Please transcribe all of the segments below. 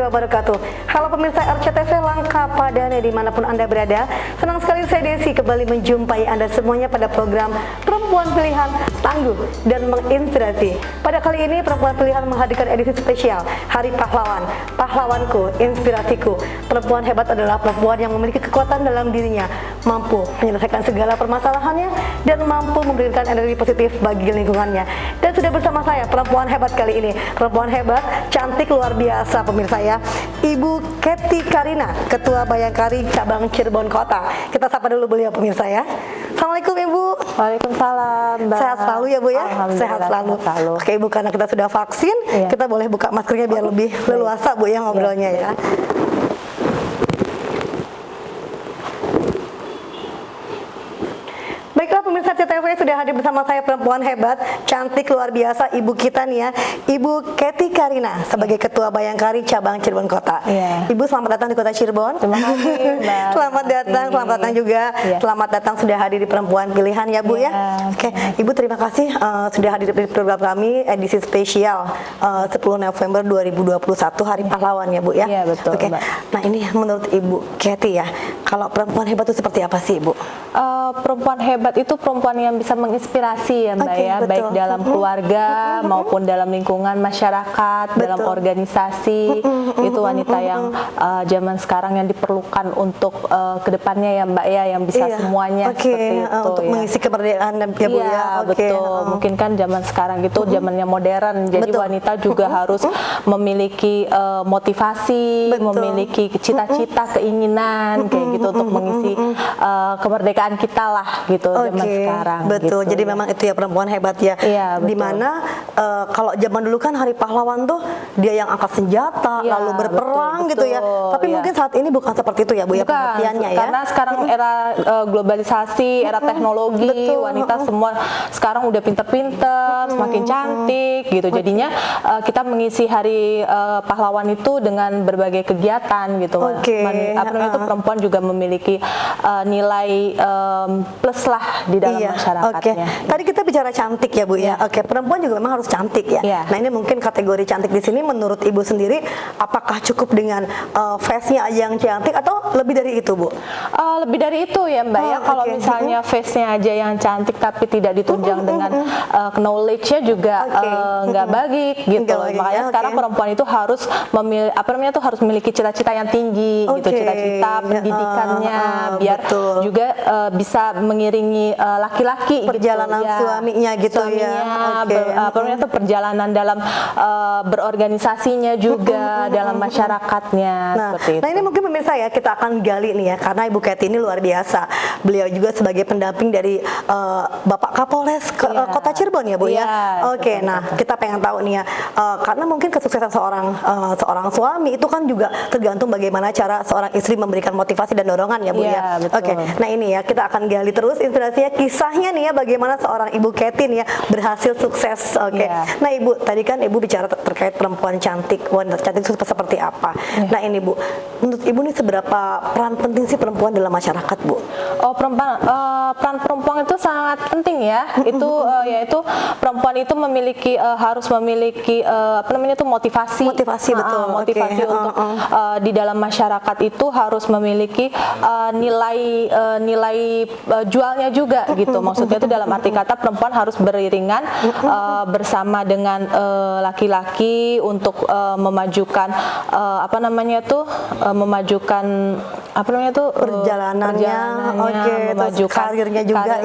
wabarakatuh. Halo pemirsa RCTV Langka Padane dimanapun Anda berada. Senang sekali saya Desi kembali menjumpai Anda semuanya pada program Perempuan Pilihan Tangguh dan Menginspirasi. Pada kali ini Perempuan Pilihan menghadirkan edisi spesial Hari Pahlawan. Pahlawanku, inspirasiku. Perempuan hebat adalah perempuan yang memiliki kekuatan dalam dirinya, mampu menyelesaikan segala permasalahannya dan mampu memberikan energi positif bagi lingkungannya. Dan sudah bersama saya perempuan hebat kali ini. Perempuan hebat, cantik luar biasa pemirsa ya, Ibu Kety Karina, Ketua Bayangkari Cabang Cirebon Kota. Kita sapa dulu beliau pemirsa ya. Assalamualaikum Ibu. Waalaikumsalam, Mbak. Sehat selalu ya Bu ya? Sehat selalu. Oke Ibu, karena kita sudah vaksin, kita boleh buka maskernya biar lebih leluasa Bu ya ngobrolnya ya. Baiklah pemirsa CTV, sudah hadir bersama saya perempuan hebat, cantik luar biasa, ibu kita nih ya, Ibu Kety Karina sebagai Ketua Bayangkari Cabang Cirebon Kota. Ibu selamat datang di Kota Cirebon. Terima kasih, Mbak. Selamat datang juga. Selamat datang sudah hadir di Perempuan Pilihan ya Bu ya. Oke, Ibu terima kasih sudah hadir di program kami edisi spesial 10 November 2021 Hari Pahlawan ya Bu ya. Iya betul. Oke. Mbak. Nah ini menurut Ibu Kety ya, kalau perempuan hebat itu seperti apa sih Ibu? Perempuan hebat itu perempuan yang bisa menginspirasi ya Mbak ya, betul. baik dalam keluarga maupun dalam lingkungan masyarakat, dalam organisasi. Itu wanita yang zaman sekarang yang diperlukan untuk kedepannya ya Mbak ya, yang bisa semuanya seperti itu untuk ya. mengisi kemerdekaan ya Bu ya. Betul. Mungkin kan zaman sekarang itu zamannya modern, jadi wanita juga harus memiliki motivasi, memiliki cita-cita, keinginan kayak gitu untuk mengisi kemerdekaan kita lah gitu zaman sekarang. Betul. Gitu, jadi memang itu ya perempuan hebat ya. Dimana kalau zaman dulu kan Hari Pahlawan tuh dia yang angkat senjata lalu berperang gitu ya. Tapi mungkin saat ini bukan seperti itu ya Bu ya pengertiannya ya. Karena sekarang era globalisasi, era teknologi, wanita semua sekarang udah pinter-pinter, semakin cantik gitu. Jadinya kita mengisi Hari Pahlawan itu dengan berbagai kegiatan gitu. Itu perempuan juga memiliki nilai plus lah di dalam masyarakatnya. Tadi kita bicara cantik ya Bu ya. Perempuan juga memang harus cantik ya. Nah ini mungkin kategori cantik di sini menurut Ibu sendiri apakah cukup dengan face-nya aja yang cantik atau lebih dari itu Bu? Lebih dari itu ya Mbak ya. Kalau misalnya face-nya aja yang cantik tapi tidak ditunjang dengan knowledge-nya juga nggak baik gitu. Makanya sekarang perempuan itu harus harus memiliki cita-cita yang tinggi gitu, cita-cita pendidikannya biar juga bisa mengiringi laki-laki perjalanan gitu, suaminya gitu itu perjalanan dalam berorganisasinya juga dalam masyarakatnya seperti itu. Nah ini mungkin pemirsa ya, kita akan gali nih ya, karena Ibu Kety ini luar biasa. Beliau juga sebagai pendamping dari Bapak Kapolres Kota Cirebon ya Bu ya. Nah kita pengen tahu nih ya, karena mungkin kesuksesan seorang suami itu kan juga tergantung bagaimana cara seorang istri memberikan motivasi dan dorongan ya Bu ya. Nah ini ya kita akan gali terus inspirasinya, kisahnya nih ya, bagaimana seorang Ibu Kety nih ya berhasil sukses. Nah Ibu, tadi kan Ibu bicara terkait perempuan cantik, wanita cantik itu seperti apa. Nah ini Bu, menurut Ibu nih seberapa peran penting sih perempuan dalam masyarakat Bu? Peran perempuan itu sangat penting ya. Yaitu perempuan itu harus memiliki motivasi untuk di dalam masyarakat itu harus memiliki nilai jualnya juga gitu. Maksudnya itu dalam arti kata perempuan harus beriringan bersama dengan laki-laki untuk memajukan perjalanannya, memajukan karirnya juga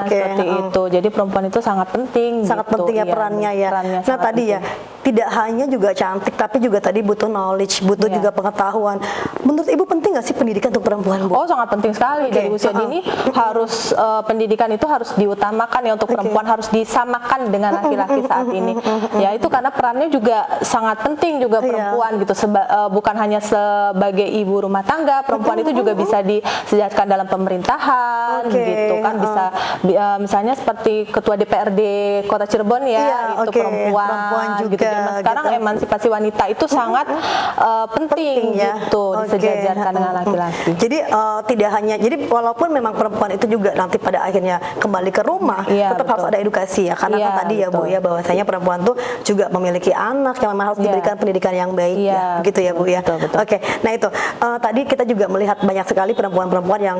seperti itu. Jadi perempuan itu sangat penting penting ya perannya ya. Nah tadi ya tidak hanya juga cantik tapi juga tadi butuh knowledge, butuh juga pengetahuan. Menurut Ibu penting nggak sih pendidikan untuk perempuan Bu? Sangat penting sekali. Dari usia dini harus pendidikan itu harus diutamakan ya untuk perempuan, harus disamakan dengan laki-laki saat ini. Ya itu karena perannya juga sangat penting juga perempuan gitu. Bukan hanya sebagai ibu rumah tangga, perempuan itu juga bisa disejajarkan dalam pemerintahan gitu kan, bisa misalnya seperti ketua DPRD Kota Cirebon ya, itu perempuan juga. Gitu. Sekarang emansipasi wanita itu sangat penting gitu. Di disejajarkan dengan laki-laki. Jadi tidak hanya, jadi walaupun memang perempuan itu juga nanti pada akhirnya kembali ke rumah, Iya, tetap harus betul. ada edukasi ya, karena Iya, kan tadi ya Bu betul. ya, bahwasanya perempuan tuh juga memiliki anak yang memang harus Iya. diberikan pendidikan yang baik Iya, ya, begitu ya Bu ya. betul, betul. Oke, nah itu tadi kita juga melihat banyak sekali perempuan-perempuan yang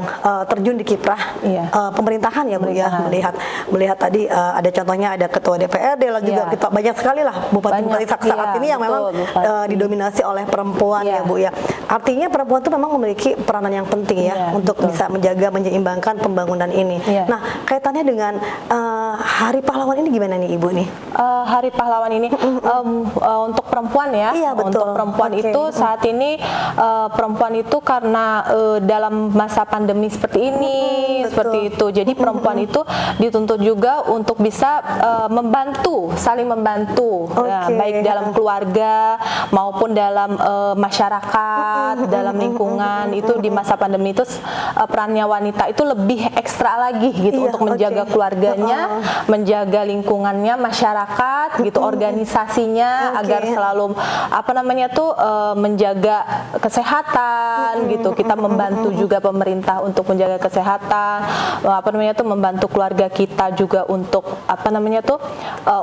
terjun di kiprah Iya. pemerintahan ya Bu ya, Pemerintahan. melihat tadi ada contohnya ada ketua DPRD lah juga, Iya. kita banyak sekali lah bupati-bupati Banyak, saat iya, ini yang memang betul, bupati. didominasi oleh perempuan Iya. ya Bu ya. Artinya perempuan itu memang memiliki peranan yang penting ya Iya, untuk betul. bisa menjaga menyeimbangkan pembangunan ini. Iya. Nah, kaitannya dengan Hari Pahlawan ini gimana nih Ibu nih? Hari Pahlawan ini untuk perempuan ya. Iya, betul. Untuk perempuan Oke. itu saat ini perempuan itu karena dalam masa pandemi seperti ini, betul. seperti itu. Jadi perempuan itu dituntut juga untuk bisa membantu, saling membantu, ya, Oke. baik dalam keluarga maupun dalam masyarakat, dalam lingkungan. Itu di masa pandemi itu perannya wanita itu lebih ekstra lagi gitu Iya, untuk menjaga oke. keluarganya, menjaga lingkungannya, masyarakat, gitu, organisasinya Oke. agar selalu menjaga kesehatan, gitu. Kita membantu juga pemerintah untuk menjaga kesehatan, membantu keluarga kita juga untuk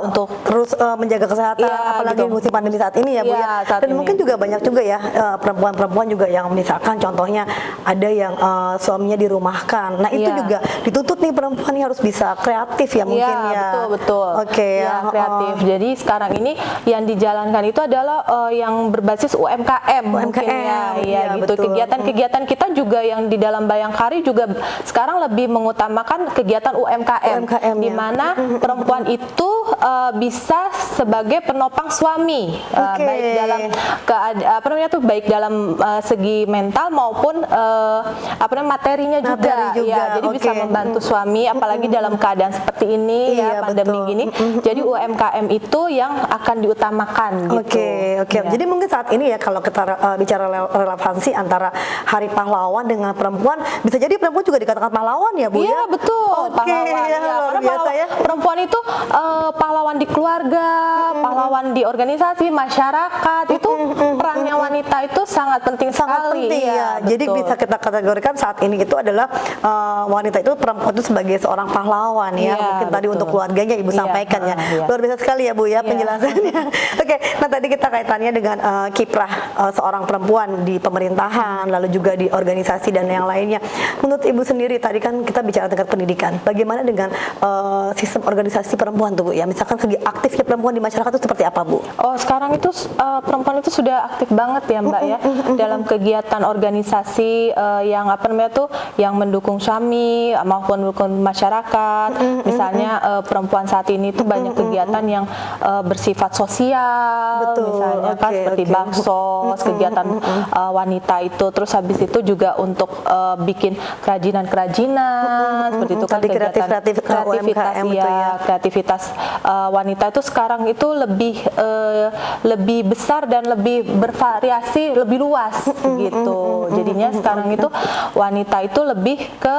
untuk Terus menjaga kesehatan, Iya, apalagi gitu. musim pandemi saat ini ya Bu Iya, ya. saat Dan ini. mungkin juga banyak juga ya perempuan-perempuan juga yang misalkan contohnya ada yang suaminya dirumahkan. Nah, itu Iya. juga dituntut nih perempuan ini harus bisa kreatif ya mungkin Iya, ya. betul. Oke Ya, kreatif. Jadi sekarang ini yang dijalankan itu adalah yang berbasis UMKM, mungkin ya, iya, gitu. betul. Kegiatan-kegiatan kita juga yang di dalam Bayangkari juga sekarang lebih mengutamakan kegiatan UMKM, UMKM, di ya. mana perempuan itu bisa sebagai penopang suami, Oke. baik dalam baik dalam segi mental maupun materinya juga. Materi juga, Ya, jadi bisa oke. membantu suami, apalagi dalam keadaan seperti ini Iya, ya, pandemi betul. gini. Jadi UMKM itu yang akan diutamakan gitu. Oke. Ya. Jadi mungkin saat ini ya kalau kita bicara relevansi antara Hari Pahlawan dengan perempuan, bisa jadi perempuan juga dikatakan pahlawan ya Bu Iya, ya? betul. Oke, Pahlawan. ya, Ya, luar karena biasa ya. perempuan itu pahlawan di keluarga, pahlawan di organisasi, masyarakat. Itu perannya wanita itu sangat penting Sangat sekali. penting ya. Jadi betul. bisa kita kategorikan saat ini itu adalah wanita itu, perempuan itu sebagai seorang pahlawan ya. Iya, Mungkin tadi betul. untuk keluarganya Ibu Iya, sampaikan ya. iya. Luar biasa sekali ya Bu ya Iya. penjelasannya. Oke, nah tadi kita kaitannya dengan kiprah seorang perempuan di pemerintahan, lalu juga di organisasi dan yang lainnya. Menurut Ibu sendiri tadi kan kita bicara tentang pendidikan. Bagaimana dengan sistem organisasi perempuan tuh Bu ya? Misalkan segi aktifnya perempuan di masyarakat itu seperti apa Bu? Oh, sekarang itu perempuan itu sudah aktif banget ya Mbak ya, dalam kegiatan organisasi yang mendukung suami maupun mendukung masyarakat. Misalnya perempuan saat ini itu banyak kegiatan yang bersifat sosial, Betul, misalnya kan oke, seperti oke. baksos, kegiatan wanita itu. Terus habis itu juga untuk bikin kerajinan-kerajinan, seperti itu kan, Tadi kegiatan kreativitas UMKM itu ya. kreativitas wanita itu sekarang itu lebih besar dan lebih bervariasi, lebih luas gitu. Jadinya sekarang itu wanita itu lebih ke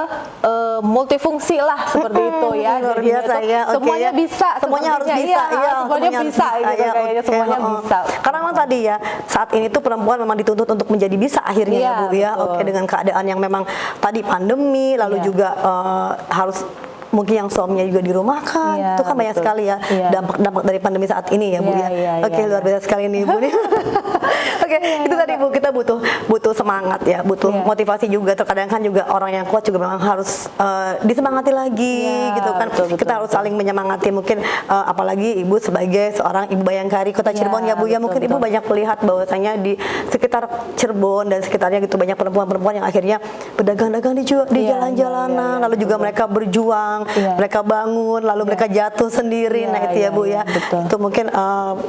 multifungsi lah, seperti itu ya. Luar Jadinya biasa tuh ya. Oke, semuanya ya. bisa, Semuanya harus sepertinya. bisa. Iya, semuanya harus bisa gitu, ya. kayaknya Oke, semuanya bisa. Karena memang tadi ya, saat ini tuh perempuan memang dituntut untuk menjadi bisa akhirnya Iya, ya Bu ya. betul. Oke, dengan keadaan yang memang tadi pandemi, lalu Iya. juga harus mungkin yang suaminya juga dirumahkan. Iya, Itu kan banyak betul. sekali ya Iya. dampak-dampak dari pandemi saat ini ya Bu Iya, ya. iya, Oke, iya, luar biasa sekali nih Bu nih. Oke, itu tadi Bu, kita butuh semangat ya, butuh Iya. motivasi juga. Terkadang kan juga orang yang kuat juga memang harus disemangati lagi Iya, gitu kan. betul, betul, Kita harus saling menyemangati, mungkin apalagi Ibu sebagai seorang Ibu Bayangkari Kota Iya, Cirebon ya Bu ya, betul, mungkin Ibu betul. banyak melihat bahwasanya di sekitar Cirebon dan sekitarnya gitu banyak perempuan-perempuan yang akhirnya berdagang-dagang di Iya, jalan-jalanan, iya, lalu juga betul. mereka berjuang, Iya. mereka bangun, lalu mereka jatuh sendiri. Iya, Nah itu ya iya, Bu iya, ya, betul. itu mungkin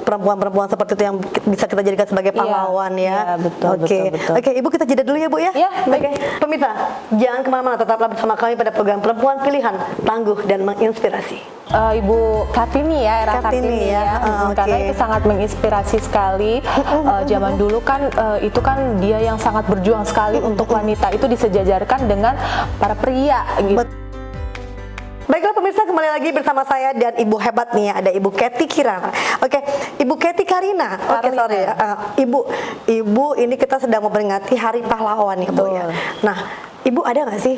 perempuan-perempuan seperti itu yang bisa kita jadikan sebagai Iya, pahlawan ya. iya, betul, Oke, betul. oke Ibu kita jeda dulu ya Bu ya. Iya, baik. Oke, pemirsa jangan kemana-mana, tetaplah bersama kami pada program Perempuan Pilihan, tangguh dan menginspirasi. Ibu Kartini ya, era Kartini Kartini ya, ya, karena oke. itu sangat menginspirasi sekali. Zaman dulu kan itu kan dia yang sangat berjuang sekali untuk wanita itu disejajarkan dengan para pria gitu. Baiklah pemirsa, kembali lagi bersama saya dan ibu hebat nih, ada Ibu Kety Kirana. Oke, Ibu Kety Karina. Oke, sorry ya. Ibu ini kita sedang memperingati Hari Pahlawan ya, Bu ya. Nah, Ibu ada nggak sih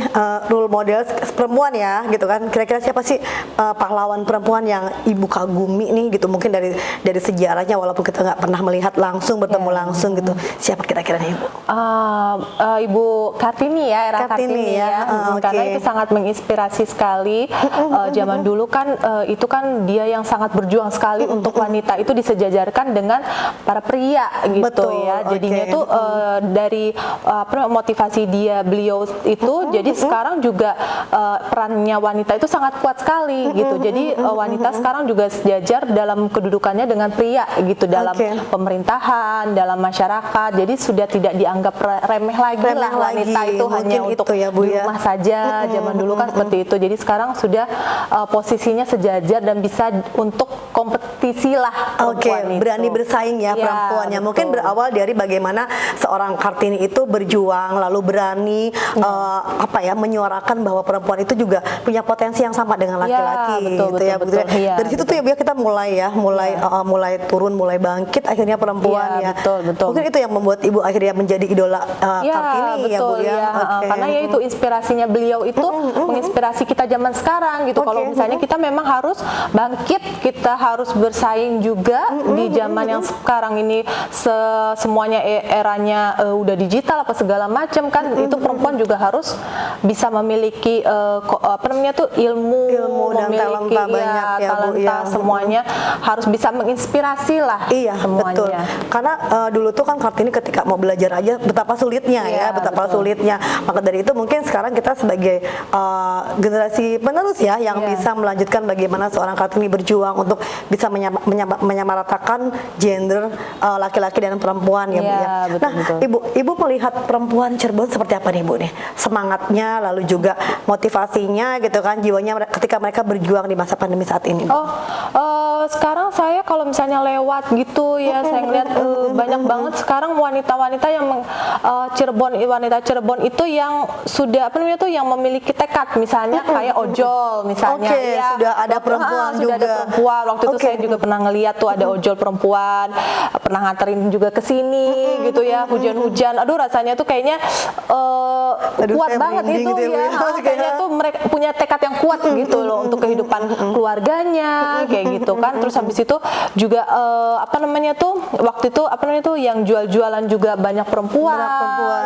role model perempuan ya gitu kan? Kira-kira siapa sih pahlawan perempuan yang Ibu kagumi nih gitu? Mungkin dari sejarahnya, walaupun kita nggak pernah melihat langsung, bertemu langsung gitu. Siapa kira-kira nih Ibu? Ibu Kartini ya, era Kartini ya. Karena itu sangat menginspirasi sekali. Zaman dulu kan itu kan dia yang sangat berjuang sekali untuk wanita itu disejajarkan dengan para pria gitu. Betul, ya. Jadinya itu dari motivasi beliau itu jadi sekarang juga perannya wanita itu sangat kuat sekali gitu. Jadi wanita sekarang juga sejajar dalam kedudukannya dengan pria gitu, dalam pemerintahan, dalam masyarakat. Jadi sudah tidak dianggap remeh lagi lah wanita itu hanya untuk ya, Bu, di rumah saja. Zaman dulu kan seperti itu. Jadi sekarang sudah posisinya sejajar dan bisa untuk kompetisi lah perempuan itu. Berani bersaing ya perempuannya. Mungkin berawal dari bagaimana seorang Kartini itu berjuang lalu berani menyuarakan bahwa perempuan itu juga punya potensi yang sama dengan laki-laki gitu ya. Dari situ tuh ya Bu, kita mulai turun, mulai bangkit akhirnya perempuan ya. Betul. Mungkin itu yang membuat Ibu akhirnya menjadi idola Kartini ya Bu ya. Karena ya itu inspirasinya beliau itu menginspirasi kita zaman sekarang gitu. Kalau misalnya kita memang harus bangkit, kita harus bersaing juga di zaman yang sekarang ini semuanya eranya udah digital apa segala macam kan, itu perempuan juga harus bisa memiliki ilmu dan talenta banyak ya, Bu ya. Semuanya harus bisa menginspirasi lah semuanya. Betul. Karena dulu tuh kan Kartini ketika mau belajar aja betapa sulitnya sulitnya. Maka dari itu mungkin sekarang kita sebagai generasi penerus ya yang bisa melanjutkan bagaimana seorang Kartini berjuang untuk bisa menyamaratakan gender laki-laki dan perempuan ya, Bu ya. Nah, Ibu melihat perempuan Cirebon seperti apa nih Bu nih? Semangatnya, lalu juga motivasinya gitu kan, jiwanya ketika mereka berjuang di masa pandemi saat ini. Sekarang saya kalau misalnya lewat gitu ya, saya ngeliat banyak banget sekarang wanita-wanita yang wanita Cirebon itu yang sudah yang memiliki tekad, misalnya kayak ojol misalnya. Sudah ada perempuan juga. Sudah ada perempuan. Waktu itu saya juga pernah ngeliat tuh ada ojol perempuan, pernah nganterin juga ke sini gitu ya, hujan-hujan. Aduh rasanya tuh kayaknya kuat banget itu gitu ya. Kayaknya tuh mereka punya tekad yang kuat gitu loh untuk kehidupan keluarganya kayak gitu kan. Terus habis itu juga waktu itu yang jual-jualan juga banyak perempuan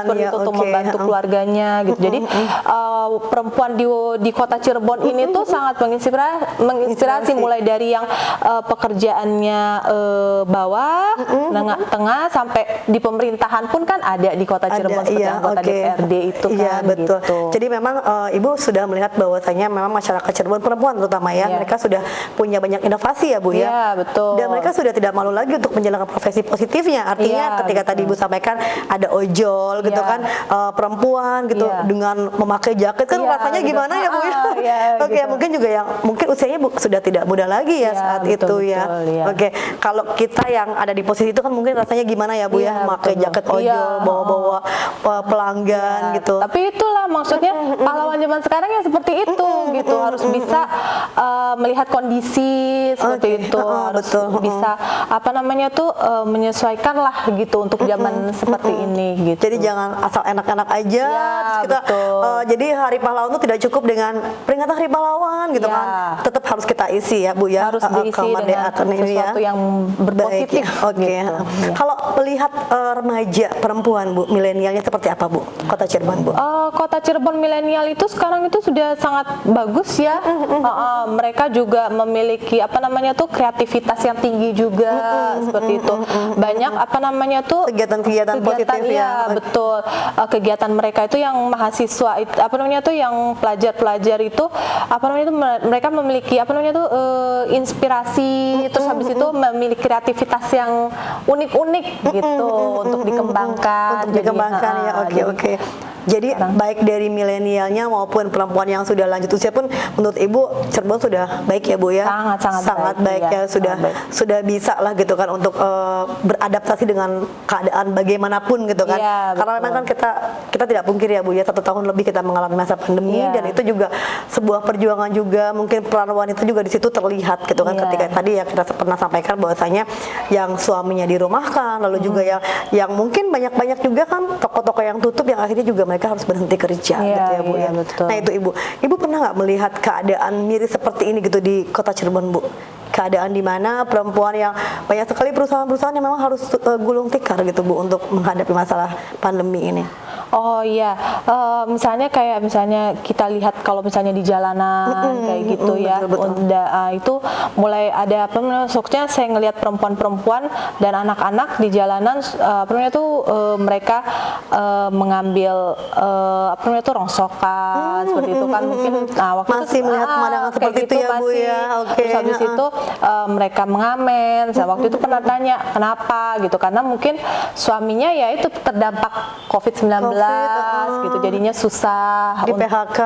seperti itu untuk membantu keluarganya gitu. Jadi perempuan di kota Cirebon ini tuh sangat menginspirasi mulai dari yang pekerjaannya bawah, tengah sampai di pemerintahan pun kan ada di kota Cirebon seperti anggota DPRD itu kan. Betul. Gitu. Jadi memang Ibu sudah melihat bahwasanya memang masyarakat Cirebon perempuan terutama ya, mereka sudah punya banyak inovasi ya Bu ya. Betul. Dan mereka sudah tidak malu lagi untuk menjalankan profesi positifnya. Artinya ketika tadi Ibu sampaikan ada ojol gitu kan, perempuan gitu dengan memakai jaket kan rasanya gimana ya Bu ya. Gitu. Mungkin juga yang usianya sudah tidak muda lagi ya saat itu ya. Kalau kita yang ada di posisi itu kan mungkin rasanya gimana ya Bu ya, memakai jaket ojol, bawa-bawa pelanggan gitu. Tapi itulah maksudnya pahlawan zaman sekarang ya seperti itu gitu, harus bisa melihat kondisi seperti itu, harus bisa menyesuaikan lah gitu untuk zaman seperti ini gitu. Jadi jangan asal enak-enak aja terus kita jadi Hari Pahlawan itu tidak cukup dengan peringatan Hari Pahlawan gitu kan, tetap harus kita isi ya Bu ya, harus diisi dengan sesuatu yang berpositif. Gitu. Kalau melihat remaja perempuan Bu, milenialnya seperti apa Bu kota Cirebon Bu? Kota Cirebon milenial itu sekarang itu sudah sangat bagus ya. Mereka juga memiliki kreativitas yang tinggi juga seperti itu. Banyak kegiatan-kegiatan positif ya. Betul. Kegiatan mereka itu yang mahasiswa yang pelajar-pelajar itu mereka memiliki inspirasi, terus habis itu memiliki kreativitas yang unik-unik gitu untuk dikembangkan. Oke. Jadi baik dari milenialnya maupun perempuan yang sudah lanjut usia pun menurut Ibu Cirebon sudah baik ya Bu ya? Sangat baik ya, sudah bisa lah gitu kan untuk beradaptasi dengan keadaan bagaimanapun gitu kan. Iya, karena memang kan kita tidak pungkiri ya Bu ya, 1 tahun lebih kita mengalami masa pandemi, dan itu juga sebuah perjuangan juga, mungkin peran wanita juga di situ terlihat gitu kan. Ketika tadi ya kita pernah sampaikan bahwasanya yang suaminya dirumahkan, lalu juga yang mungkin banyak juga kan toko-toko yang tutup, yang akhirnya juga mereka harus berhenti kerja gitu ya Bu ya. Betul. Nah itu Ibu pernah nggak melihat keadaan miris seperti ini gitu di Kota Cirebon Bu? Keadaan di mana perempuan yang banyak sekali perusahaan-perusahaan yang memang harus gulung tikar gitu Bu untuk menghadapi masalah pandemi ini. Oh iya, misalnya kita lihat kalau misalnya di jalanan kayak gitu ya, itu mulai ada maksudnya saya ngelihat perempuan-perempuan dan anak-anak di jalanan, mereka mengambil rongsokan seperti itu kan, mungkin waktu masih itu melihat pemandangan seperti itu ya Bu ya. Terus habis itu mereka mengamen. Saya waktu itu pernah tanya kenapa gitu, karena mungkin suaminya ya itu terdampak COVID-19 gitu, jadinya susah di PHK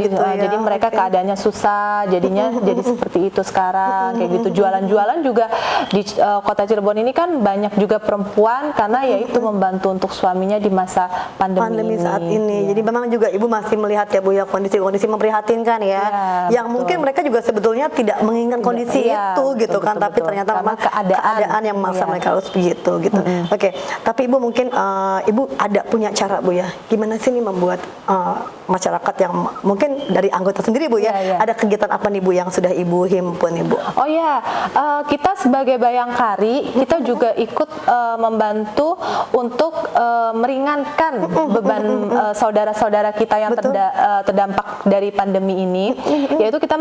gitu ya. Jadi mereka keadaannya susah, jadinya jadi seperti itu sekarang kayak gitu. Jualan-jualan juga di Kota Cirebon ini kan banyak juga perempuan, karena ya itu membantu untuk suaminya di masa pandemi saat ini. Jadi memang juga Ibu masih melihat ya Bu ya kondisi-kondisi memprihatinkan ya, yang mungkin mereka juga sebetulnya tidak menginginkan kondisi itu gitu kan, tapi ternyata memang keadaan yang memaksa mereka harus begitu gitu. Oke, tapi Ibu mungkin Ibu ada punya cara Bu ya, gimana sih nih membuat masyarakat yang mungkin dari anggota sendiri Bu ya, ada kegiatan apa nih Bu yang sudah Ibu himpun Ibu? Oh ya, kita sebagai Bayangkari kita juga ikut membantu untuk meringankan beban saudara-saudara kita yang terdampak dari pandemi ini, yaitu kita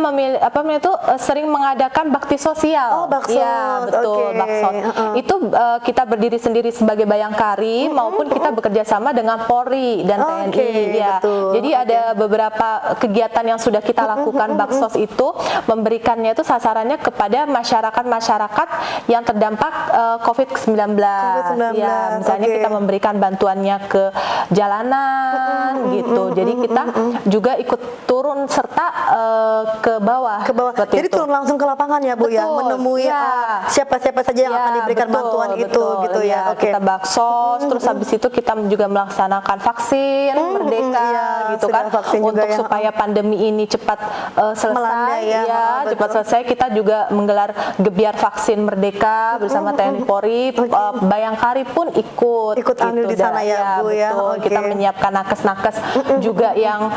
sering mengadakan bakti sosial. Ya betul, baksos. Itu kita berdiri sendiri sebagai Bayangkari maupun kita bekerja sama dengan Polri dan TNI ya. Jadi ada beberapa kegiatan yang sudah kita lakukan. Baksos itu memberikannya itu sasarannya kepada masyarakat yang terdampak COVID-19. Ya, misalnya kita memberikan bantuannya ke jalanan gitu. Jadi kita juga ikut turun serta ke bawah. Jadi turun langsung ke lapangan ya Bu ya, menemui siapa-siapa saja yang akan diberikan bantuan itu gitu ya. Kita baksos, terus habis itu kita juga melaksanakan vaksin Merdeka gitu kan, untuk supaya pandemi ini cepat selesai cepat selesai. Kita juga menggelar gebiar vaksin Merdeka bersama TNI Polri. Bayangkari pun ikut ambil di sana ya Bu ya. Kita menyiapkan nakes juga yang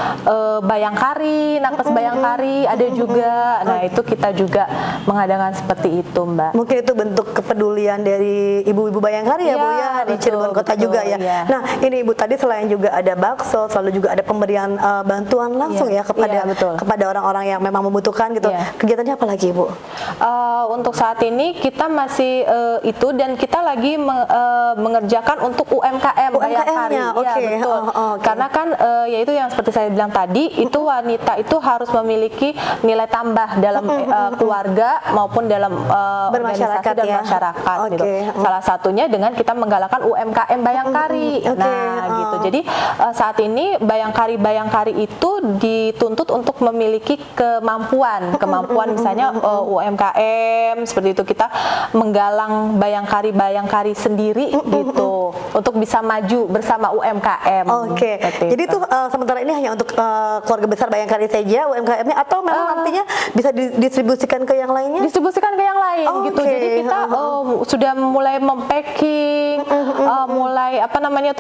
Bayangkari, nakes Bayangkari ada juga. Nah itu kita juga mengadakan seperti itu Mbak. Mungkin itu bentuk kepedulian dari ibu-ibu Bayangkari ya Bu ya, di Cirebon Kota juga ya. Nah ini Ibu tadi selain juga ada bakso, selalu juga ada pemberian bantuan langsung ya kepada orang-orang yang memang membutuhkan gitu. Kegiatannya apa lagi Ibu? Untuk saat ini kita masih itu, dan kita lagi mengerjakan untuk UMKM Bayangkari. Betul. Karena kan yaitu yang seperti saya bilang tadi, itu wanita itu harus memiliki nilai tambah dalam keluarga maupun dalam organisasi dan masyarakat gitu. Salah satunya dengan kita menggalakkan UMKM Bayangkari. Gitu. Jadi saat ini Bayangkari itu dituntut untuk memiliki kemampuan misalnya UMKM seperti itu, kita menggalang Bayangkari sendiri gitu untuk bisa maju bersama UMKM. Jadi itu sementara ini hanya untuk keluarga besar Bayangkari saja UMKM-nya, atau memang nantinya bisa didistribusikan ke yang lainnya? Distribusikan ke yang lain gitu. Jadi kita sudah mulai mempacking, mulai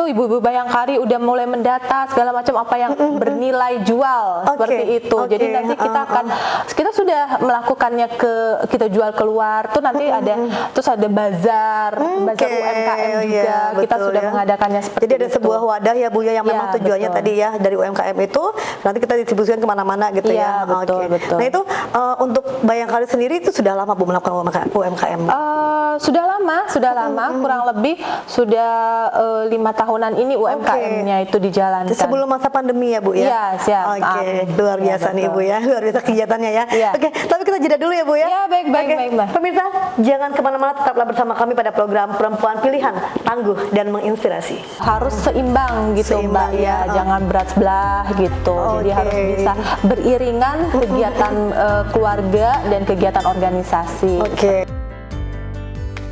ibu-ibu Bayangkari udah mulai mendata segala macam apa yang bernilai jual seperti itu. Jadi nanti kita sudah melakukannya kita jual keluar tuh, nanti ada bazar UMKM juga. Kita sudah mengadakannya seperti itu. Jadi ada sebuah wadah ya Bu ya, yang memang tujuannya tadi ya dari UMKM itu nanti kita distribusikan kemana-mana gitu ya. Betul. Nah itu untuk Bayangkari sendiri itu sudah lama Bu melakukan UMKM? Sudah lama, kurang lebih sudah 5 tahunan ini UMKM UMKM-nya itu dijalankan. Sebelum masa pandemi ya Bu ya? Iya, siap. Oke, luar biasa nih Bu ya, luar biasa kegiatannya ya. Iya. Oke, tapi kita jeda dulu ya Bu ya. Iya, baik. Pemirsa, jangan kemana-mana, tetaplah bersama kami pada program Perempuan Pilihan, tangguh dan menginspirasi. Harus seimbang gitu Seimbang, Mbak ya, jangan berat sebelah gitu. Jadi harus bisa beriringan kegiatan keluarga dan kegiatan organisasi. Oke.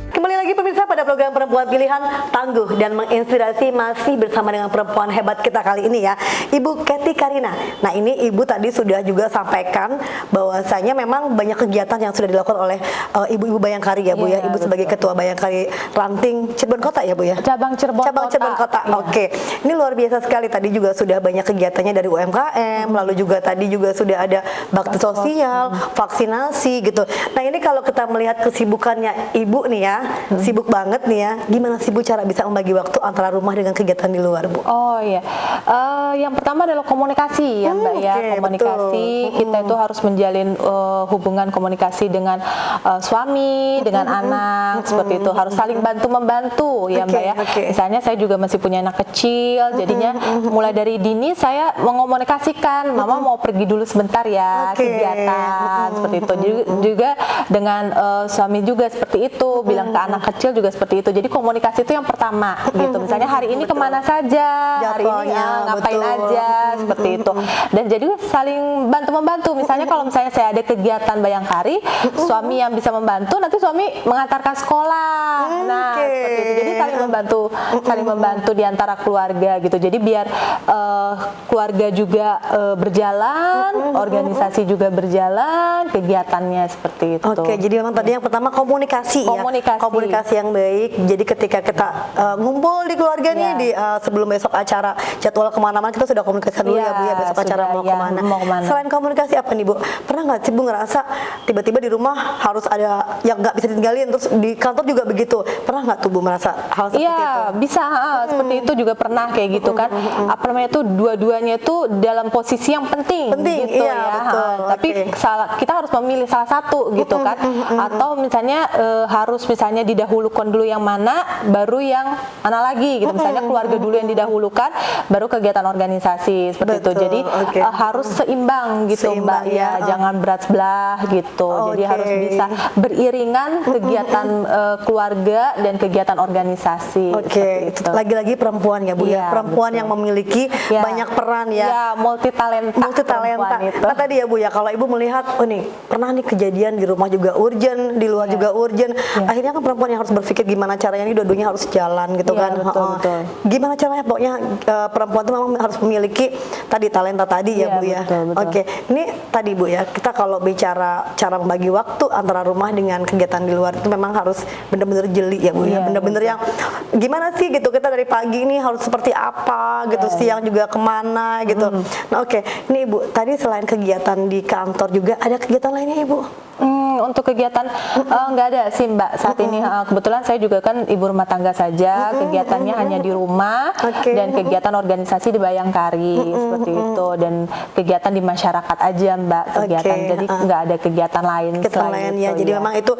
Kembali lagi pemirsa pada program Perempuan Pilihan, tangguh dan menginspirasi, masih bersama dengan perempuan hebat kita kali ini ya, Ibu Kety Karina. Nah ini Ibu tadi sudah juga sampaikan bahwasanya memang banyak kegiatan yang sudah dilakukan oleh Ibu-Ibu Bayangkari ya Bu ya. Ibu sebagai Ketua Bayangkari Ranting Cirebon Kota ya Bu ya. Cabang Cirebon Kota. Iya. Oke. Ini luar biasa sekali, tadi juga sudah banyak kegiatannya dari UMKM, lalu juga tadi juga sudah ada bakti sosial, vaksinasi gitu. Nah ini kalau kita melihat kesibukannya Ibu nih ya, sibuk banget nih ya. Gimana sih Bu cara bisa membagi waktu antara rumah dengan kegiatan di luar Bu? Oh iya, yang pertama adalah komunikasi ya Mbak ya. Komunikasi, kita itu harus menjalin hubungan komunikasi dengan suami, dengan anak, seperti itu. Harus saling bantu-membantu ya Mbak ya. Misalnya saya juga masih punya anak kecil, jadinya mulai dari dini saya mengomunikasikan, Mama mau pergi dulu sebentar ya, kegiatan, seperti itu. Juga dengan suami juga seperti itu, bilang ke anak kecil juga seperti itu. Jadi komunikasi itu yang pertama gitu. Misalnya hari ini kemana saja, hari ini ngapain aja, seperti itu. Dan jadi saling bantu-membantu. Misalnya kalau misalnya saya ada kegiatan Bayangkari, suami yang bisa membantu, nanti suami mengantarkan sekolah. Nah, seperti itu. Jadi saling membantu di antara keluarga gitu. Jadi biar keluarga juga berjalan, organisasi juga berjalan, kegiatannya seperti itu. Oke, jadi memang tadi yang pertama komunikasi ya. Komunikasi yang baik. Jadi ketika kita ngumpul di keluarga nih di sebelum besok acara jadwal kemana-mana, kita sudah komunikasikan dulu ya Bu ya, besok acara mau kemana. Selain komunikasi apa nih Bu? Pernah nggak sih Bu ngerasa tiba-tiba di rumah harus ada yang nggak bisa ditinggalin, terus di kantor juga begitu? Pernah nggak tuh Bu merasa hal seperti itu? Iya, bisa seperti itu juga pernah kayak gitu kan. Apa namanya itu dua-duanya itu dalam posisi yang penting gitu ya. Betul. Tapi kita harus memilih salah satu gitu kan. Atau misalnya harus misalnya didahulukan dulu yang mana, baru yang mana lagi gitu. Misalnya keluarga dulu yang didahulukan, baru kegiatan organisasi seperti itu. Jadi harus seimbang gitu Mbak ya, jangan berat sebelah gitu. Jadi harus bisa beriringan kegiatan keluarga dan kegiatan organisasi. Lagi-lagi perempuan ya Bu ya, perempuan yang memiliki banyak peran ya. Ya, multi talenta. Nah tadi ya Bu ya, kalau Ibu melihat, oh nih pernah nih kejadian di rumah juga urgent, di luar juga urgent. Akhirnya kan perempuan yang harus berpikir gimana caranya ini dua-duanya harus jalan gitu kan. Betul. Gimana caranya pokoknya perempuan itu memang harus memiliki tadi talenta tadi ya Bu ya. Oke, ini tadi Bu ya, kita kalau bicara cara membagi waktu antara rumah dengan kegiatan di luar itu memang harus benar-benar jeli ya Bu ya. Benar-benar yang gimana sih gitu, kita dari pagi ini harus seperti apa gitu, siang juga kemana gitu. Nah ini Ibu, tadi selain kegiatan di kantor juga ada kegiatan lainnya Ibu? Untuk kegiatan nggak ada sih Mbak saat ini. Kebetulan saya juga kan ibu rumah tangga saja, kegiatannya hanya di rumah dan kegiatan organisasi di Bayangkari seperti itu, dan kegiatan di masyarakat aja Mbak kegiatan. Jadi nggak ada kegiatan lain selain itu. Jadi memang itu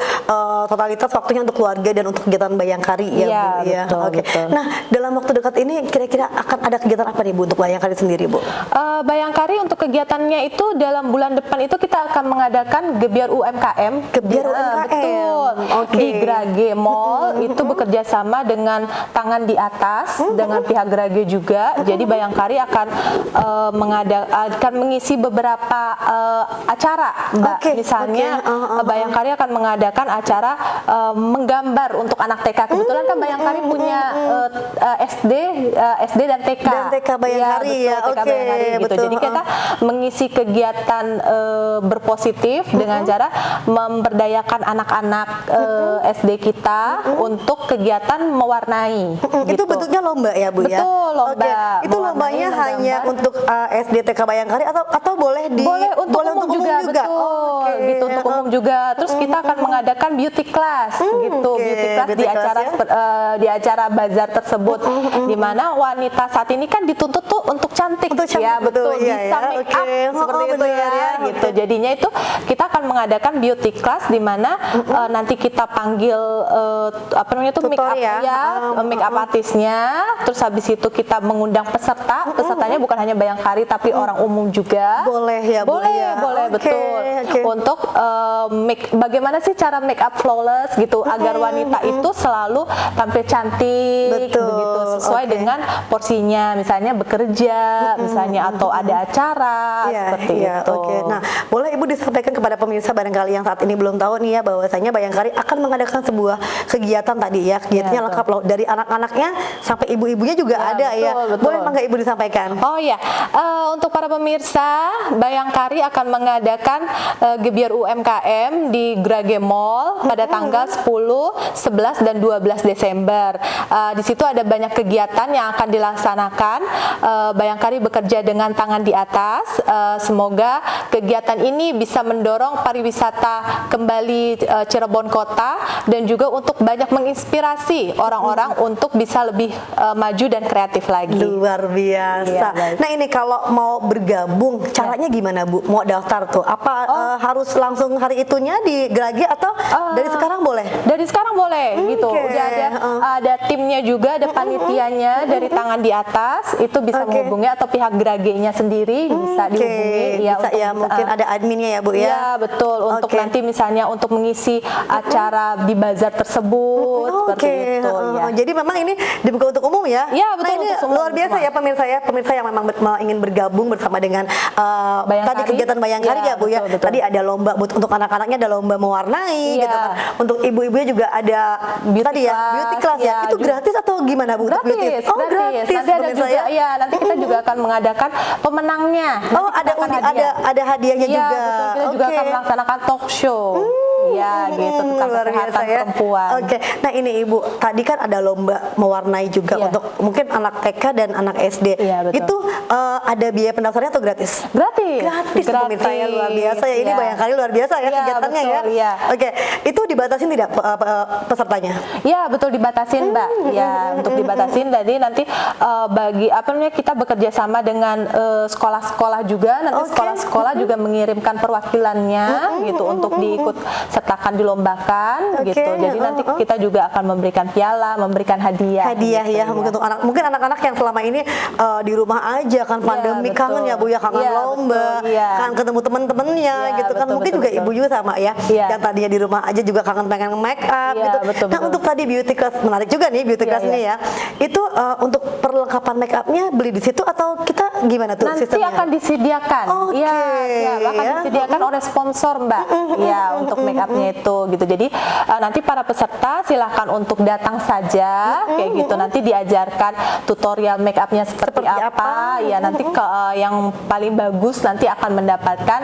totalitas waktunya untuk keluarga dan untuk kegiatan Bayangkari ya Bu ya. Betul. Nah dalam waktu dekat ini kira-kira akan ada kegiatan apa nih Bu untuk Bayangkari sendiri Bu? Bayangkari untuk kegiatannya itu dalam bulan depan itu kita akan mengadakan Gebiar UMKM. Betul. Di Grage Mall itu bekerja sama dengan Tangan di Atas dengan pihak Grage juga. Jadi Bayangkari akan mengisi beberapa acara Mbak. Misalnya Bayangkari akan mengadakan acara menggambar untuk anak TK. Kebetulan kan Bayangkari punya SD dan TK. Dan TK Bayangkari ya. TK Bayangkari gitu. Jadi kita mengisi kegiatan berpositif dengan cara memberdayakan anak-anak SD kita untuk kegiatan mewarnai. Itu bentuknya lomba ya Bu ya? Betul, lomba. Itu lombanya hanya untuk SD TK Bayangkari atau boleh untuk umum juga? Betul, gitu untuk umum juga. Terus kita akan mengadakan beauty class gitu, beauty class di acara bazar tersebut, di mana wanita saat ini kan dituntut tuh untuk cantik ya, betul, bisa make up seperti itu ya, gitu. Jadinya itu kita akan mengadakan beauty beauty class di mana nanti kita panggil apa namanya tuh make Tutor up ya? make up artisnya, terus habis itu kita mengundang pesertanya bukan hanya Bayangkari tapi orang umum juga. Boleh ya, Bu, boleh, ya? boleh Oke, betul. oke. Untuk bagaimana sih cara make up flawless gitu agar wanita itu selalu tampil cantik Betul, begitu sesuai oke. dengan porsinya, misalnya bekerja, misalnya atau ada acara seperti itu. Oke. Nah, boleh Ibu disampaikan kepada pemirsa barangkali yang saat ini belum tahu nih ya bahwasanya Bayangkari akan mengadakan sebuah kegiatan tadi ya. Kegiatannya betul. lengkap loh, dari anak-anaknya sampai ibu-ibunya juga Ya, ada ya. betul. Boleh mangga Ibu disampaikan? Oh ya, untuk para pemirsa, Bayangkari akan mengadakan Gebiar UMKM di Grage Mall pada tanggal 10, 11 dan 12 Desember. Di situ ada banyak kegiatan yang akan dilaksanakan. Bayangkari bekerja dengan tangan di atas. Semoga kegiatan ini bisa mendorong pariwisata kembali Cirebon Kota dan juga untuk banyak menginspirasi orang-orang untuk bisa lebih maju dan kreatif lagi. Luar biasa. Iya, baik. Nah, ini kalau mau bergabung, caranya gimana Bu? Mau daftar tuh? Apa harus langsung hari itunya di Grage atau dari sekarang boleh? Dari sekarang boleh gitu. Oke. Udah ada timnya juga, ada panitianya dari tangan di atas itu bisa Oke. menghubungi atau pihak Grage-nya sendiri bisa Oke, dihubungi bisa untuk ya, mungkin ada adminnya ya Bu ya. Iya betul, untuk Oke. nanti misalnya untuk mengisi acara di bazar tersebut seperti itu ya. Jadi memang ini dibuka untuk umum ya? Iya, betul, Nah, ini untuk semua, luar biasa semua. ya pemirsa yang memang ingin bergabung bersama dengan Bayangkari. tadi kegiatan Bayangkari Iya, ya Bu ya. betul, betul. Tadi ada lomba untuk anak-anaknya, ada lomba mewarnai Iya. gitu kan. Untuk ibu-ibunya juga ada Beauty tadi ya class, beauty class ya. iya, Itu juga. gratis atau gimana Bu? Untuk beauty? Gratis, Oh, gratis. Nanti ada pemirsa juga, ya nanti kita juga akan mengadakan pemenangnya. Oh, Nanti kita akan ada hadiahnya Iya, juga. betul. Kita juga Oke. akan melaksanakan talk show. Ya, gitu tentang Luar kesehatan biasa ya. perempuan. Oke, nah ini Ibu, tadi kan ada lomba mewarnai juga Iya. untuk mungkin anak TK dan anak SD. Iya, betul. Itu ada biaya pendaftarannya atau gratis? Gratis. Gratis, pemirsa ya, luar biasa ya. Ini Iya. Bayangkari luar biasa ya Iya, kegiatannya ya. betul, iya. Oke, itu dibatasin tidak pesertanya? Ya betul dibatasin Mbak. Ya untuk dibatasin. Jadi nanti bagi apa namanya kita bekerja sama dengan sekolah-sekolah juga. Nanti Oke. sekolah-sekolah juga mengirimkan perwakilannya gitu untuk diikut sertakan dilombakan Oke, gitu. Jadi nanti kita juga akan memberikan piala, memberikan hadiah. Hadiah gitu, ya, mungkin anak-anak yang selama ini di rumah aja kan pandemi betul. kangen ya Bu ya, kangen Iya, lomba, betul, iya. kangen ketemu teman-temannya Iya, gitu kan. betul, Mungkin betul, juga betul. ibu juga sama ya, Iya. yang tadinya di rumah aja juga kangen pengen make up Iya, gitu. betul, Nah, betul. untuk tadi beauty class menarik juga nih beauty Iya, class ini iya. ya. Itu untuk perlengkapan make upnya beli di situ atau kita gimana tuh Nanti sistemnya? akan disediakan, Oke, ya, siap, akan ya. disediakan oleh sponsor Mbak, ya untuk make upnya itu gitu. Jadi nanti para peserta silahkan untuk datang saja, kayak gitu. Nanti diajarkan tutorial make upnya seperti apa, ya nanti yang paling bagus nanti akan mendapatkan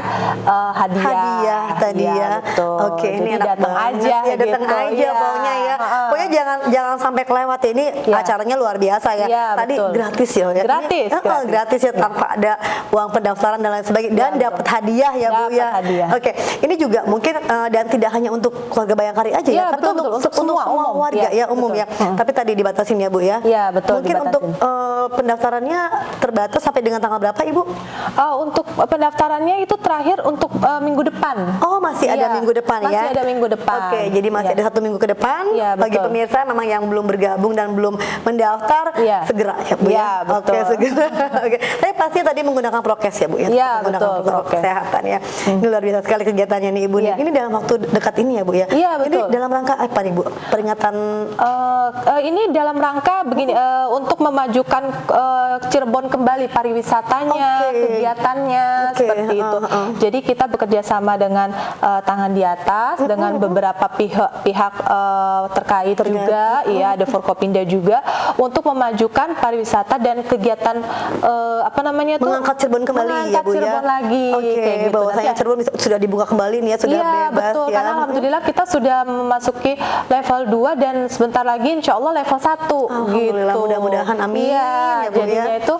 hadiah. Hadiah tadi Iya, ya. betul. Oke, ini Jadi enak datang banget. aja, Ya, datang gitu. aja Iya. pokoknya ya. Heeh. Pokoknya jangan sampai kelewat ya. Ini Iya. acaranya luar biasa ya. Iya, Tadi betul. gratis ya. Gratis, Ini, gratis. gratis ya tanpa ada uang pendaftaran dan lain sebagainya dan Iya, dapat hadiah ya Bu Dapat ya. hadiah. Oke, ini juga mungkin dan tidak hanya untuk keluarga Bayangkari aja ya, Iya, tapi betul, betul. Untuk semua, umum. warga Iya, ya, umum betul. ya. Tapi tadi dibatasin ya Bu ya. Iya, betul, Mungkin dibatasin. untuk pendaftarannya terbatas sampai dengan tanggal berapa Ibu? Untuk pendaftarannya itu terakhir untuk minggu depan. Oh, masih ada Iya, minggu depan ya? Masih ada minggu depan. Oke, jadi masih Iya. ada 1 minggu ke depan. Iya, Bagi betul. pemirsa memang yang belum bergabung dan belum mendaftar, Iya. segera ya Bu Iya, ya. Oke, betul. segera. Oke. Tapi pasti tadi menggunakan prokes ya Bu ya? Iya, Menggunakan betul, protokol prokes. kesehatan ya. Ini luar biasa sekali kegiatannya nih Ibu. Iya. Ini dalam waktu dekat ini ya Bu ya? Iya, Ini betul. dalam rangka apa nih Bu? Peringatan Ini dalam rangka begini untuk memajukan Cirebon kembali pariwisatanya, Oke. kegiatannya Oke, seperti itu. Jadi kita bekerja sama dengan tangan di atas dengan beberapa pihak terkait juga, ya ada Forkopinda juga untuk memajukan pariwisata dan kegiatan apa namanya tuh mengangkat Cirebon kembali ya mengangkat Bu ya? Cirebon lagi Oke, kayak gitu. bahwasanya Nanti Cirebon sudah dibuka kembali nih ya, sudah iya, bebas betul, ya. karena alhamdulillah kita sudah memasuki level 2 dan sebentar lagi insya Allah level 1 Alhamdulillah, gitu. mudah-mudahan, amin, Iya, ya, Bu, jadinya ya. itu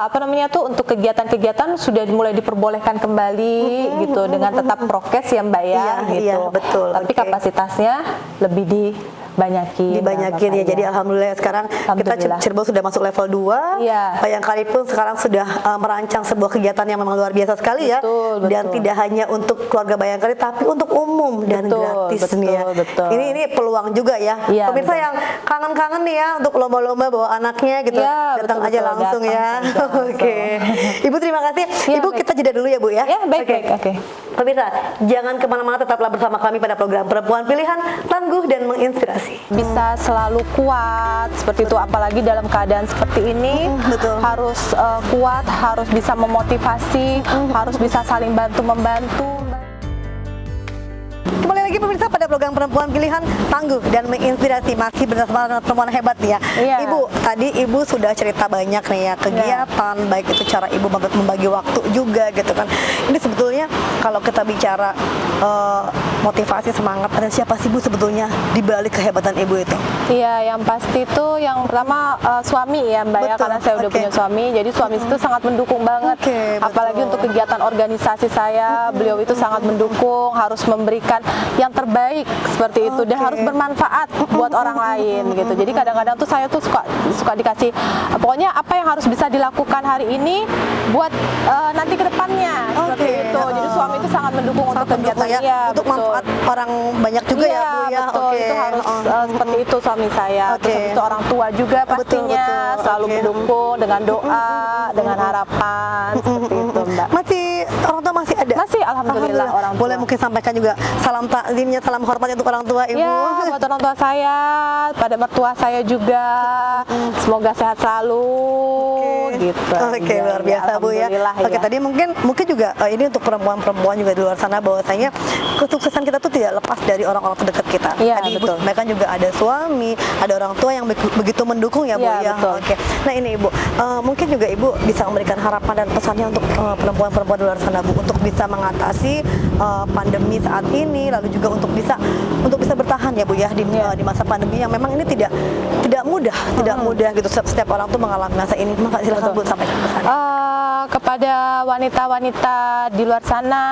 apa namanya tuh untuk kegiatan-kegiatan sudah mulai diperbolehkan kembali gitu dengan tetap prokes ya Mbak ya Iya, gitu. iya, betul, Tapi oke. kapasitasnya lebih dibanyakin. Ya. Jadi alhamdulillah sekarang kita Cirebon sudah masuk level 2. Bayangkari pun sekarang sudah merancang sebuah kegiatan yang memang luar biasa sekali ya. Dan tidak hanya untuk keluarga Bayangkari tapi untuk umum dan gratis nih ya. Ini peluang juga ya. Pemirsa yang kangen-kangen nih ya untuk lomba-lomba bawa anaknya gitu. Datang aja langsung ya. Oke. Ibu terima kasih. Ibu kita jeda dulu ya Bu ya. Oke. Pemirsa, jangan kemana-mana, tetaplah bersama kami pada program Perempuan Pilihan, tangguh dan menginspirasi. Bisa selalu kuat seperti itu, apalagi dalam keadaan seperti ini. Harus kuat, harus bisa memotivasi, harus bisa saling bantu-membantu. Kembali lagi pemirsa pada program Perempuan Pilihan, tangguh dan menginspirasi, masih bersama perempuan hebat nih ya. Ibu, tadi Ibu sudah cerita banyak nih ya kegiatan, baik itu cara Ibu membagi waktu juga gitu kan. Ini sebetulnya kalau kita bicara motivasi, semangat, ada siapa sih Bu sebetulnya di balik kehebatan Ibu itu? Iya, yang pasti itu yang pertama suami ya Mbak ya, karena saya udah punya suami, jadi suami itu sangat mendukung banget. Apalagi untuk kegiatan organisasi saya, beliau itu sangat mendukung, harus memberikan yang terbaik seperti itu dan harus bermanfaat buat orang lain gitu. Jadi kadang-kadang tuh saya tuh suka dikasih pokoknya apa yang harus bisa dilakukan hari ini buat nanti ke depannya seperti itu. Jadi suami itu sangat mendukung untuk kegiatan untuk manfaat orang banyak juga ya Bu ya. Itu harus seperti itu suami saya. Terus habis itu orang tua juga pastinya selalu mendukung dengan doa, dengan harapan seperti itu Mbak. Masih orang tua masih ada? Masih alhamdulillah orang tua. Boleh mungkin sampaikan juga salam takzimnya, salam hormatnya untuk orang tua Ibu. Ya, buat orang tua saya, pada mertua saya juga. Semoga sehat selalu gitu. Luar biasa Bu ya. Tadi mungkin juga ini untuk perempuan-perempuan juga di luar sana, bahwasanya kesuksesan kita tuh tidak lepas dari orang-orang terdekat kita. Tadi Ibu sampaikan juga ada suami, ada orang tua yang begitu mendukung ya Bu ya. Nah ini Ibu, mungkin juga Ibu bisa memberikan harapan dan pesannya untuk perempuan-perempuan di luar sana Bu, untuk bisa mengatasi pandemi saat ini, lalu juga untuk bisa bertahan ya Bu ya di masa pandemi yang memang ini tidak mudah gitu. Setiap orang tuh mengalami masa ini. Maka silakan Bu sampaikan pesan. Kepada wanita-wanita di luar sana,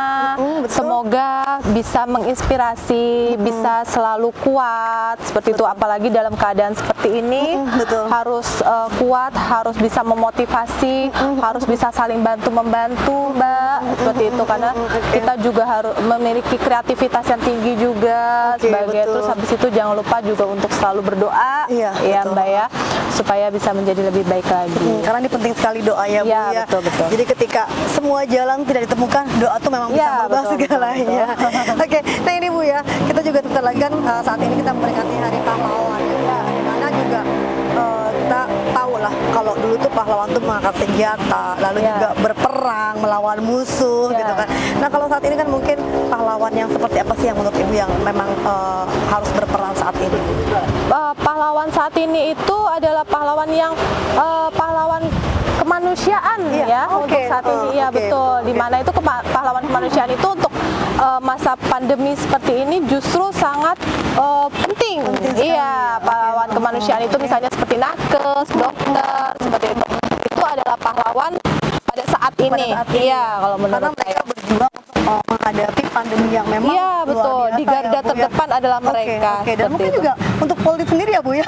semoga bisa menginspirasi, bisa selalu kuat seperti itu, apalagi dalam keadaan seperti ini. Harus kuat, harus bisa memotivasi, harus bisa saling bantu-membantu Mbak, seperti itu, karena kita juga harus memiliki kreativitas yang tinggi juga sebagai. Terus habis itu jangan lupa juga untuk selalu berdoa ya Mbak ya, supaya bisa menjadi lebih baik lagi. Karena ini penting sekali doa ya Bu ya. Betul. Jadi ketika semua jalan tidak ditemukan, doa tuh memang bisa merubah segalanya. Nah ini Bu ya, kita juga sebentar lagi kan saat ini kita memperingati Hari Pahlawan ya. Dimana juga kita tahu lah kalau dulu tuh pahlawan tuh mengangkat senjata, lalu juga berperang melawan musuh gitu kan. Nah kalau saat ini kan mungkin pahlawan yang seperti apa sih yang menurut Ibu yang memang harus berperan saat ini? Pahlawan saat ini itu adalah pahlawan yang pahlawan kemanusiaan untuk saat ini betul. Dimana itu pahlawan kemanusiaan itu untuk masa pandemi seperti ini justru sangat penting. Pahlawan kemanusiaan itu misalnya seperti nakes, dokter, seperti itu adalah pahlawan pada saat ini. Kalau menurut saya berjuang untuk menghadapi pandemi yang memang betul. Di garda terdepan adalah mereka. Dan mungkin juga untuk Polri sendiri ya Bu ya.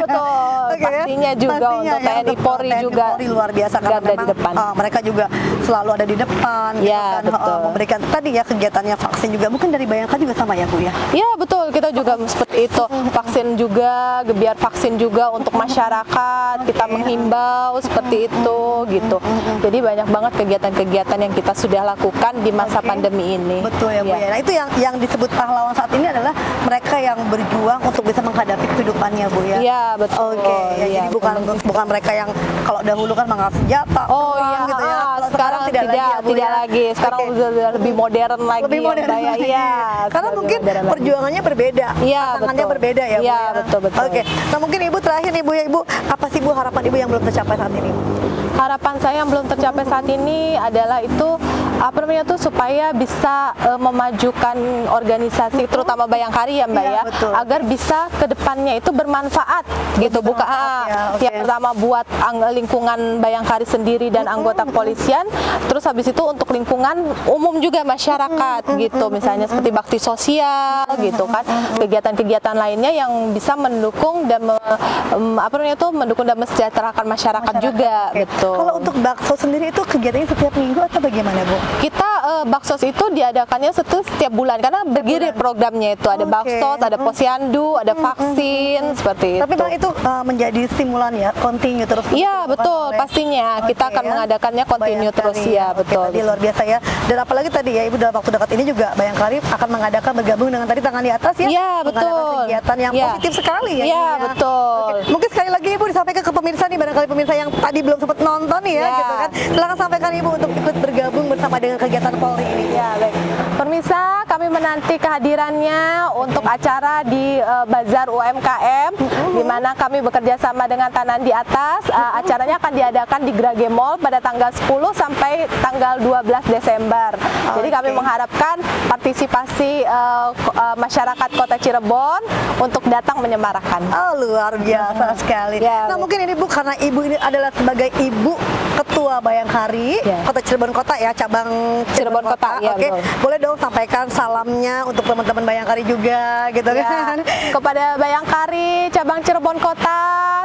Betul. Pastinya juga untuk TNI Polri juga luar biasa karena memang di depan. Mereka juga selalu ada di depan memberikan tadi ya kegiatannya, vaksin juga mungkin dari Bayangkari juga sama ya Bu ya. Betul, kita juga seperti itu, vaksin juga, biar vaksin juga untuk masyarakat, kita menghimbau seperti itu gitu. Jadi banyak banget kegiatan-kegiatan yang kita sudah lakukan di masa pandemi ini. Betul ya Bu ya. Nah itu yang disebut pahlawan saat ini adalah mereka yang berjuang untuk bisa menghadapi kehidupannya Bu ya. Betul. Jadi bukan mereka yang kalau dahulu kan mengangkat senjata. Gitu ya. Sekarang tidak lagi. Sekarang udah lebih modern lagi. Lebih modern lagi. Karena mungkin perjuangannya berbeda. Tantangannya berbeda ya Bu ya. Betul. Nah mungkin Ibu terakhir nih Bu ya, Ibu apa sih Bu harapan Ibu yang belum tercapai saat ini? Harapan saya yang belum tercapai saat ini adalah itu apa namanya tuh supaya bisa memajukan organisasi terutama Bayangkari ya Mbak Iya, ya, betul. agar bisa ke depannya itu bermanfaat gitu, bukan Bermanfaat, ya, oke. yang pertama buat lingkungan Bayangkari sendiri dan anggota kepolisian, terus habis itu untuk lingkungan umum juga masyarakat gitu, misalnya seperti bakti sosial gitu kan, kegiatan-kegiatan lainnya yang bisa mendukung dan apa namanya tuh mendukung dan mensejahterakan masyarakat juga. Oke. Betul. Kalau untuk bakso sendiri itu kegiatannya setiap minggu atau bagaimana, Bu? Kita baksos itu diadakannya setiap bulan karena bergilir programnya itu, ada Oke. baksos, ada posyandu, ada vaksin seperti itu. Tapi Bang itu menjadi stimulan ya, continue terus. Iya dilakukan betul, oleh- pastinya kita Oke, akan ya. mengadakannya continue Bayangkari terus ya, Oke, betul. tadi luar biasa ya. Dan apalagi tadi ya Ibu dalam waktu dekat ini juga Bayangkari akan mengadakan bergabung dengan tadi tangan di atas ya. Iya, Mengadakan betul. kegiatan yang Iya. positif sekali ya. Iya, ini ya. betul. Oke. Mungkin sekali lagi Ibu disampaikan ke pemirsa nih, barangkali pemirsa yang tadi belum sempat nonton nih ya, Iya. gitu kan. Silakan sampaikan Ibu untuk ikut bergabung bersama dengan kegiatan Polri ini. Ya, baik. Pemirsa, kami menanti kehadirannya untuk acara di Bazar UMKM, di mana kami bekerja sama dengan Tanan di Atas. Acaranya akan diadakan di Grage Mall pada tanggal 10 sampai tanggal 12 Desember. Jadi kami mengharapkan partisipasi masyarakat Kota Cirebon untuk datang menyemarakan. Oh, luar biasa sekali. Ya, Nah, baik. mungkin ini Bu, karena Ibu ini adalah sebagai Ibu Ketua Bayangkari Ya. Kota Cirebon Kota ya, cabang Cirebon, Cirebon Kota, ya, Oke, betul. boleh dong sampaikan salamnya untuk teman-teman Bayangkari juga, gitu Ya, kan? kepada Bayangkari cabang Cirebon Kota,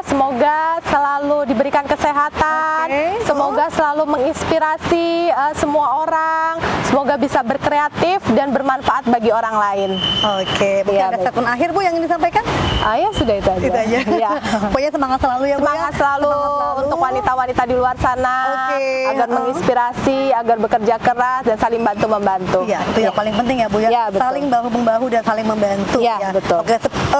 semoga selalu diberikan kesehatan, Oke. semoga selalu menginspirasi semua orang, semoga bisa berkreatif dan bermanfaat bagi orang lain. Oke, mungkin Ya, ada baik. statement akhir Bu yang ingin disampaikan? Ya sudah itu aja. Itu aja. Ya. Pokoknya semangat selalu ya Bu ya. Semangat selalu untuk wanita-wanita di luar sana, Oke, agar menginspirasi, agar bekerja keras dan saling bantu membantu. Iya, itu yang paling penting ya Bu ya. Ya, betul. Saling bahu-membahu dan saling membantu Ya, betul. Oke,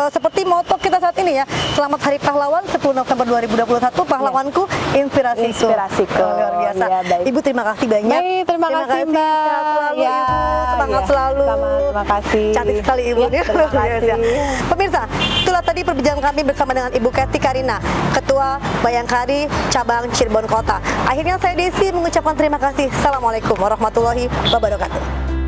seperti moto kita saat ini ya. Selamat Hari Pahlawan 10 November 2021. Pahlawanku inspirasiku. Inspirasiku. Oh, luar biasa. Ya, baik. Ibu terima kasih banyak. Baik, terima kasih Mbak. Sehat selalu Ya, Ibu. Semangat ya. selalu. Terima kasih. Cantik sekali Ibu. Ya, terima Luar biasa. kasih. Pemirsa, itulah tadi perbincangan kami bersama dengan Ibu Kety Karina, Ketua Bayangkari Cabang Cirebon Kota. Akhirnya saya Desi mengucapkan terima kasih. Assalamualaikum warahmatullahi wabarakatuh.